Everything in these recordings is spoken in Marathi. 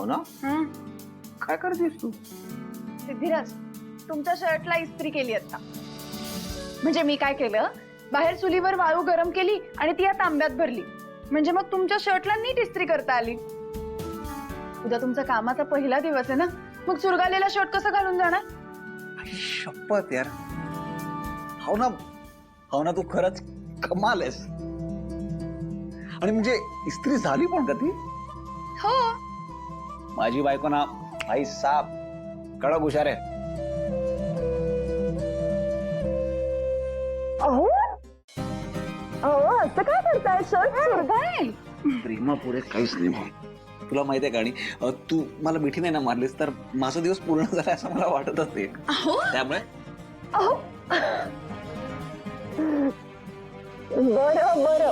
भावना काय करतेस तू? सिद्धिराज, तुमच्या शर्टला इस्त्री केली आता. म्हणजे मी काय केलं, बाहेर चुलीवर वाळू गरम केली आणि ती या तांब्यात भरली. म्हणजे मग तुमच्या शर्टला नीट इस्त्री करता आली. उद्या तुमचा कामाचा पहिला दिवस आहे ना, मग चुरगालेला शर्ट कसं घालून जाणार? शपथ यार भावना, भावना तू खरंच कमाल आहेस. आणि म्हणजे इस्त्री झाली पण का ती? हो. माझी बायको ना आई साप कडक हुशार आहे. अहो अहो, असं काय करताय? शर्ट चुरगाळेल. प्रेमापुढे काहीच नाही भाऊ. तुला माहिती आहे का? आणि तू मला मिठी नाही ना मारलीस तर माझा दिवस पूर्ण झाला असं मला वाटत असते. त्यामुळे अहो बरं बरं,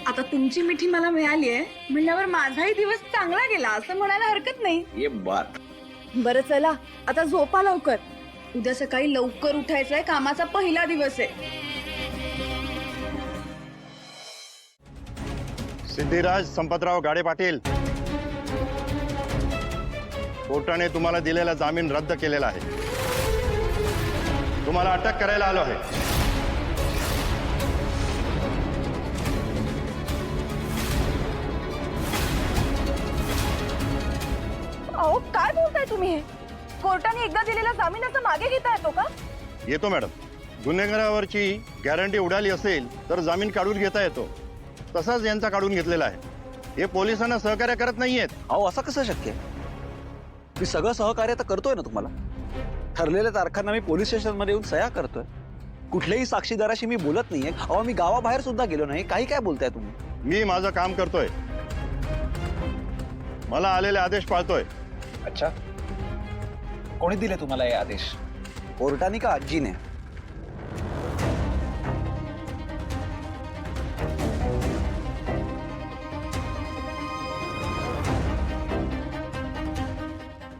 आता तुमची मिठी मला मिळाली आहे म्हणल्यावर माझाही दिवस चांगला गेला असं म्हणायला हरकत नाही. ये बात. बरं चला आता झोपा लवकर. उद्या सकाळी लवकर उठायचंय, कामाचा पहिला दिवस आहे. सिद्धिराज संपतराव गाडे पाटील, कोर्टाने तुम्हाला दिलेला जामीन रद्द केलेला आहे. तुम्हाला अटक करायला आलो आहे. अहो काय बोलताय तुम्ही? हे कोर्टाने एकदा दिलेला जामीन असं मागे घेता येतो का? येतो मॅडम. गुन्हेगारावरची गॅरंटी उडाली असेल तर जामीन काढून घेता येतो. तसाच यांचा काढून घेतलेला आहे. हे पोलिसांना सहकार्य करत नाहीयेत. अहो असं कसं शक्य? मी सगळं सहकार्य तर करतोय ना तुम्हाला. ठरलेल्या तारखांना मी पोलीस स्टेशन मध्ये येऊन सह्या करतोय. कुठल्याही साक्षीदाराशी मी बोलत नाहीये. अहो मी गावाबाहेर सुद्धा गेलो नाही. काही काय बोलताय तुम्ही? मी माझं काम करतोय. मला आलेले आदेश पाळतोय. अच्छा, कोणी दिले तुम्हाला हे आदेश? कोर्टाने का आजीने?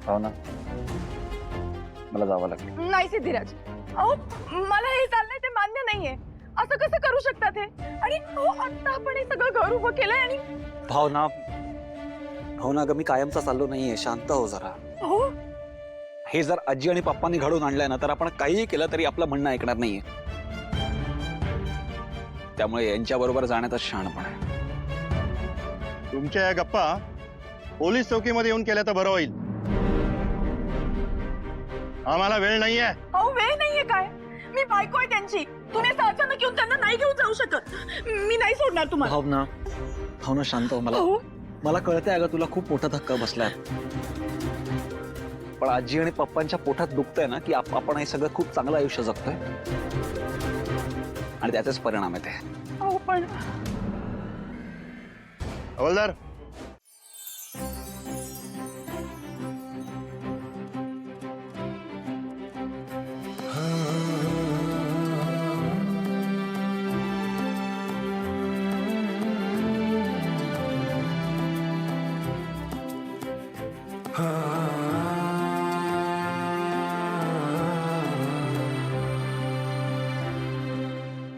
हो ना, मला जावं लागेल. नाही सिद्धिराज, अहो मला हे चाललंय ते मान्य नाहीये. असं कसं करू शकतात हे? आणि आता आपण हे सगळं घर उभं केलंय आणि भावना, भावना ग मी कायमचा चाललो नाहीये. शांत हो जरा. हो हे जर आजी आणि पप्पांनी घडवून आणलंय ना तर आपण काहीही केलं तरी आपलं म्हणणं ऐकणार नाहीये. त्यामुळे यांच्या बरोबर जाण्यातच शहाणपण आहे. तुमच्या या गप्पा पोलीस चौकीमध्ये येऊन केल्या तर बरं होईल. आम्हाला वेळ नाहीये. अहो वेळ नाहीये काय? मी बायको आहे त्यांची. तुम्ही असं अचानक येऊन त्यांना नाही घेऊन जाऊ शकत. मी नाही सोडणार तुम्हाला. भावना, भावना शांत हो. मला कळतंय अगं तुला खूप मोठा धक्का बसलाय. पण आजी आणि पप्पांच्या पोटात दुखतंय ना की आपण हे सगळं खूप चांगलं आयुष्य जगतोय आणि त्याचाच परिणाम आहे ते. अहो पण हवालदार,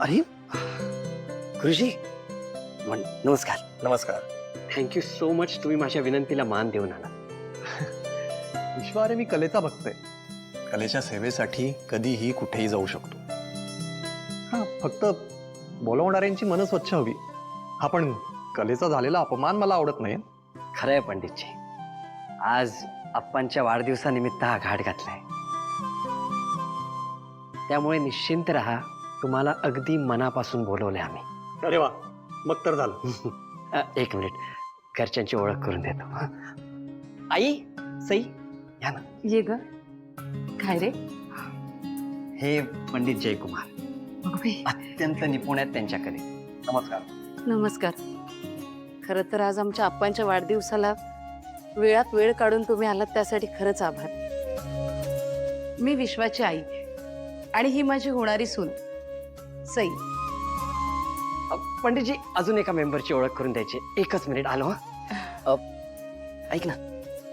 अरे गुरुजी, नमस्कार. नमस्कार. थँक्यू सो मच, तुम्ही माझ्या विनंतीला मान देऊन आला. विश्वारे मी कलेचा भक्त आहे. कलेच्या सेवेसाठी कधीही कुठेही जाऊ शकतो. हा, फक्त बोलवणाऱ्यांची मनं स्वच्छ हवी. हा पण कलेचा झालेला अपमान मला आवडत नाही. खरं आहे पंडितजी, आज अप्पांच्या वाढदिवसानिमित्त हा घाट घातलाय. त्यामुळे निश्चिंत राहा, तुम्हाला अगदी मनापासून बोलवले आम्ही. अरे वा, मग तर झालं. एक मिनिट, घरच्यांची ओळख करून देतो. आई, सई, या ना. ये ग. काय रे? हे पंडित जयकुमार, अत्यंत निपुण आहेत त्यांच्याकडे. नमस्कार. नमस्कार. खरं तर आज आमच्या आप्पांच्या वाढदिवसाला वेळात वेळ काढून तुम्ही आलात त्यासाठी खरंच आभार. मी विश्वाची आई आणि ही माझी होणारी सून सई. पंडितजी, अजून एका मेंबरची ओळख करून द्यायची. एकच मिनिट, आलो. हा, ऐक ना,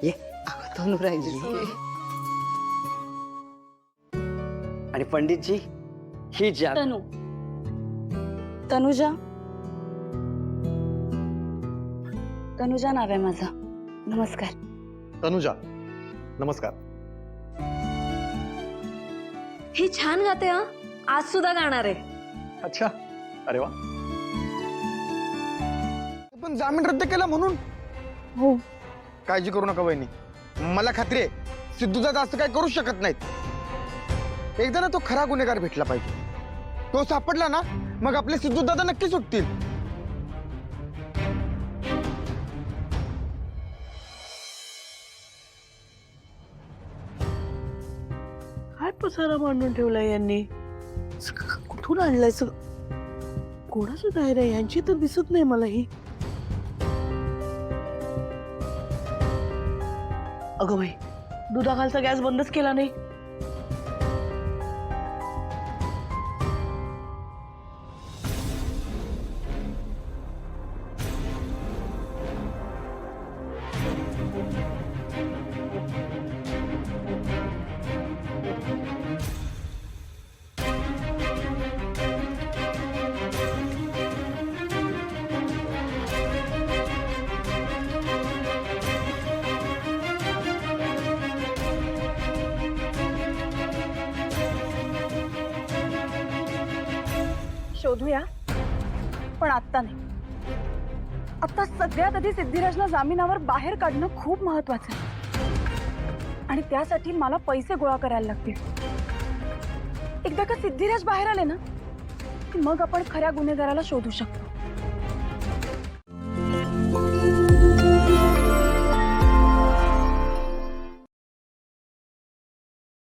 ये. धनुराजी. आणि पंडितजी, ही तनु, तनुजा. तनुजा नाव आहे माझं. नमस्कार. तनुजा, नमस्कार. ही छान गाते हा, आज सुद्धा गाणार आहे. अच्छा, अरे वा. पण जामीन रद्द केला म्हणून? हो. काळजी करू नका वहिनी, मला खात्री आहे सिद्धूदादा असं काय करू शकत नाहीत. एकदा ना तो खरा गुन्हेगार भेटला पाहिजे. तो सापडला ना मग आपले सिद्धूदादा नक्की सुटतील. काय पसारा मांडून ठेवलाय यांनी? कुठून आणलाय सगळं? कोणाचं दायरा आहे यांची तर दिसत नाही मला ही. अगं बाई, दुधाखालचा गॅस बंदच केला नाही. शोधूया, पण आत्ता नाही. आता सगळ्यात आधी सिद्धिराजला जामिनावर बाहेर काढणं खूप महत्वाचं आहे आणि त्यासाठी मला पैसे गोळा करायला लागतील. एकदा का सिद्धिराज बाहेर आले ना की मग आपण खऱ्या गुन्हेगाराला शोधू शकतो.